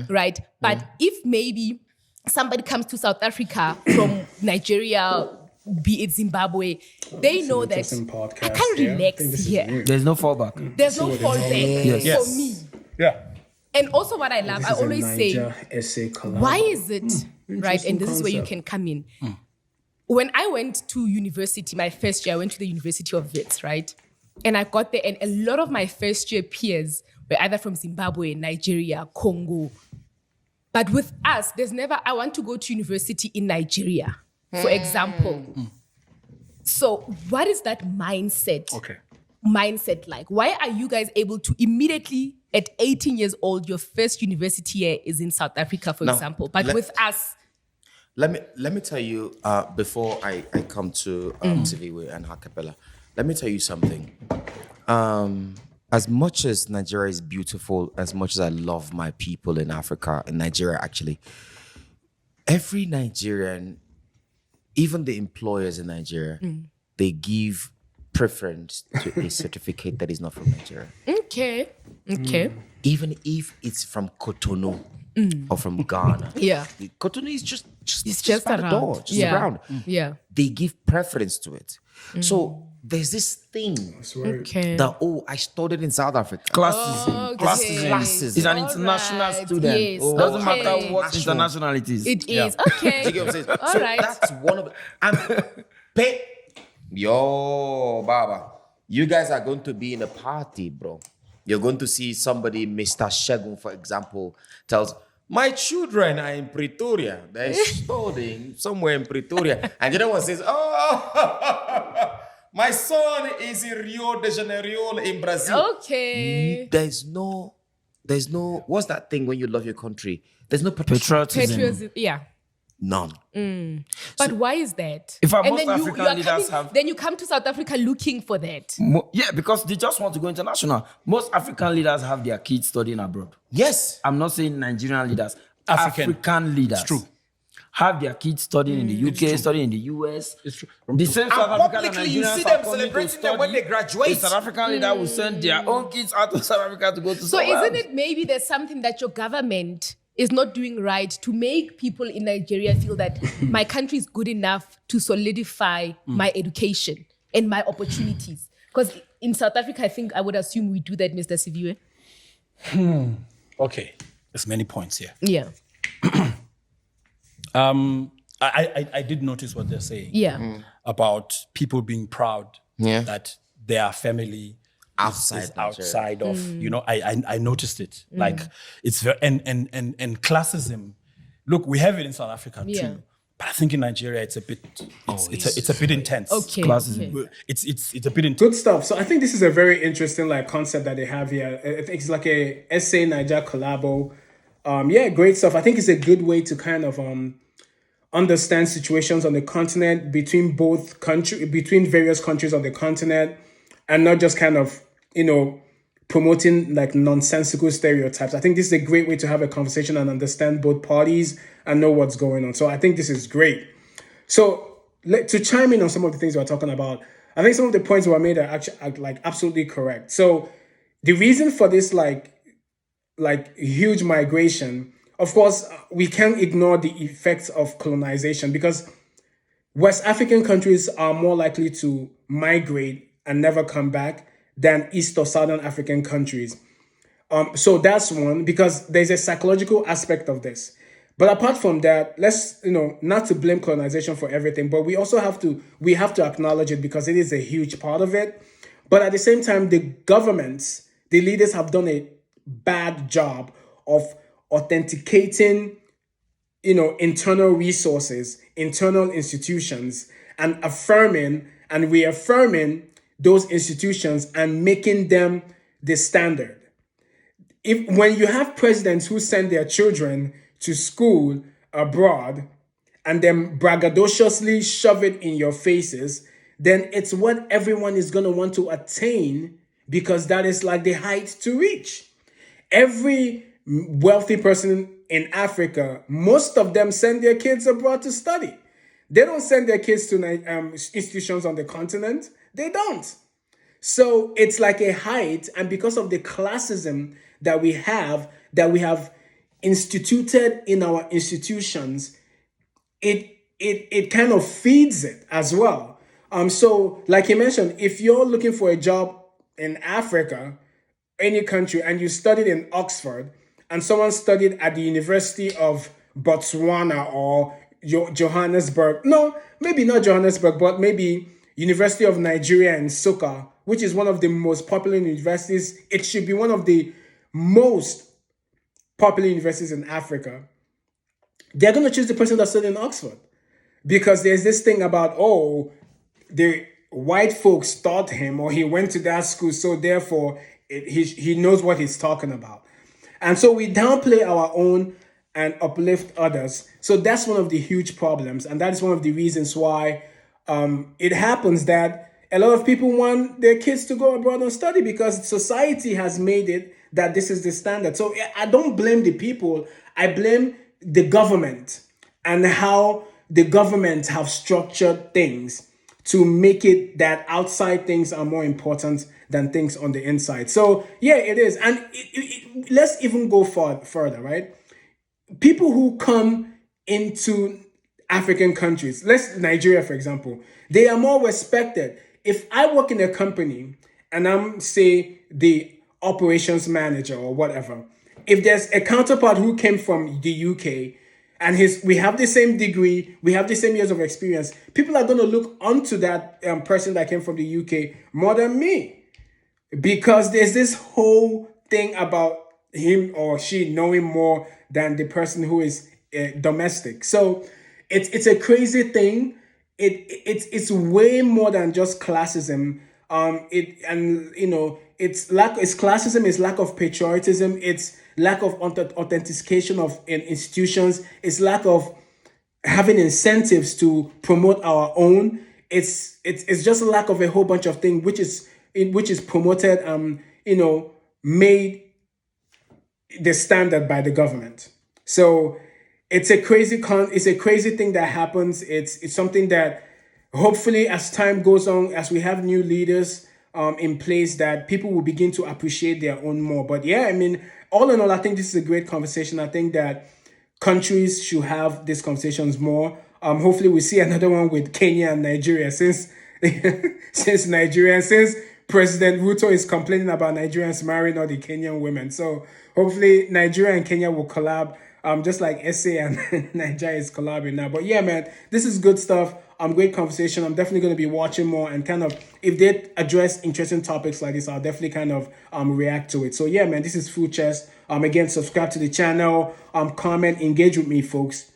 right? But if maybe somebody comes to South Africa from Nigeria, be it Zimbabwe, they know that I can't relax here. There's no fallback. There's no fallback for me. Yeah. And also what I love, I always say, why is it, right? And this is where you can come in. When I went to university, my first year, I went to the University of Wits, right? And I got there, and a lot of my first year peers were either from Zimbabwe, Nigeria, Congo. But with us, there's never, I want to go to university in Nigeria, for example. So what is that mindset? Mindset like? Why are you guys able to immediately, at 18 years old, your first university year is in South Africa, for example? But with us... Let me tell you, before I come to Siviwe and Hakapela, let me tell you something. As much as Nigeria is beautiful, as much as I love my people in Africa, in Nigeria actually, every Nigerian, even the employers in Nigeria, they give preference to a certificate that is not from Nigeria. Okay. Even if it's from Cotonou or from Ghana. Yeah. Cotonou is just by the door, just around. Yeah. They give preference to it. So there's this thing that, I studied in South Africa. Classism. Classism. He's an international student. Yes. Doesn't matter what international it is. It is. Okay. You get what I'm saying? All So right. that's one of Yo, Baba, you guys are going to be in a party, bro. You're going to see somebody, Mr. Shegun, for example, tells, my children are in Pretoria. They're studying somewhere in Pretoria. And the other one says, my son is in Rio de Janeiro in Brazil. Okay. There's no, what's that thing when you love your country? There's no Patriotism. Yeah. None. But why is that? If and most then African leaders then you come to South Africa looking for that. Yeah, because they just want to go international. Most African leaders have their kids studying abroad. Yes. I'm not saying Nigerian leaders. African leaders. It's true. Have their kids studying in the UK, studying in the US. It's true. The same South African and publicly you Nigerians see are them coming celebrating to them when study. they graduate. The South African leader will send their own kids out of South Africa to go to So somewhere isn't else. it maybe there's something that your government is not doing right to make people in Nigeria feel that my country is good enough to solidify my education and my opportunities? Because in South Africa, I think I would assume we do that, Mr. Siviwe. Okay. There's many points here. Yeah. I did notice what they're saying. Yeah. About people being proud that their family is outside of, I noticed it. Like it's very, and classism. Look, we have it in South Africa too. But I think in Nigeria it's a bit it's a bit intense. Okay. Classism. It's a bit intense. Good stuff. So I think this is a very interesting concept that they have here. I think it's like a SA Niger collabo. Great stuff. I think it's a good way to kind of understand situations on the continent between various countries on the continent, and not just kind of, promoting like nonsensical stereotypes. I think this is a great way to have a conversation and understand both parties and know what's going on. So I think this is great. So to chime in on some of the things we're talking about, I think some of the points were made are actually absolutely correct. So the reason for this like huge migration, of course, we can't ignore the effects of colonization, because West African countries are more likely to migrate and never come back than East or Southern African countries. So that's one, because there's a psychological aspect of this. But apart from that, let's, not to blame colonization for everything, but we also have to acknowledge it because it is a huge part of it. But at the same time, the governments, the leaders have done a bad job of authenticating, internal resources, internal institutions, and affirming and reaffirming those institutions and making them the standard. When you have presidents who send their children to school abroad and then braggadociously shove it in your faces, then it's what everyone is going to want to attain, because that is like the height to reach. Every wealthy person in Africa, most of them send their kids abroad to study. They don't send their kids to institutions on the continent. They don't. So it's like a height, and because of the classism that we have instituted in our institutions, it kind of feeds it as well. So like you mentioned, if you're looking for a job in Africa, any country, and you studied in Oxford, and someone studied at the University of Botswana or Johannesburg, no, maybe not Johannesburg, but maybe University of Nigeria in Nsukka, which is one of the most popular universities. It should be one of the most popular universities in Africa. They're going to choose the person that studied in Oxford, because there's this thing about, oh, the white folks taught him, or he went to that school, so therefore he knows what he's talking about. And so we downplay our own and uplift others. So that's one of the huge problems. And that is one of the reasons why it happens that a lot of people want their kids to go abroad and study, because society has made it that this is the standard. So I don't blame the people. I blame the government and how the government have structured things to make it that outside things are more important than things on the inside. So yeah, it is. And let's even go further, right? People who come into African countries, let's Nigeria, for example, they are more respected. If I work in a company and I'm, say, the operations manager or whatever, if there's a counterpart who came from the UK and we have the same degree, we have the same years of experience, people are going to look onto that person that came from the UK more than me, because there's this whole thing about him or she knowing more than the person who is domestic. So it's a crazy thing. It's way more than just classism. It's classism, it's lack of patriotism, it's lack of authentication of institutions, it's lack of having incentives to promote our own. It's just a lack of a whole bunch of things which is promoted, made the standard by the government. So it's a crazy thing that happens. It's something that hopefully as time goes on, as we have new leaders in place, that people will begin to appreciate their own more. But yeah, I mean, all in all, I think this is a great conversation. I think that countries should have these conversations more. Hopefully we see another one with Kenya and Nigeria, since President Ruto is complaining about Nigerians marrying all the Kenyan women. So hopefully Nigeria and Kenya will collab, just like SA and Nigeria is collabing now. But yeah, man, this is good stuff. Great conversation. I'm definitely going to be watching more, and kind of, if they address interesting topics like this, I'll definitely kind of react to it. So yeah, man, this is Full Chess. Again, subscribe to the channel, comment, engage with me, folks.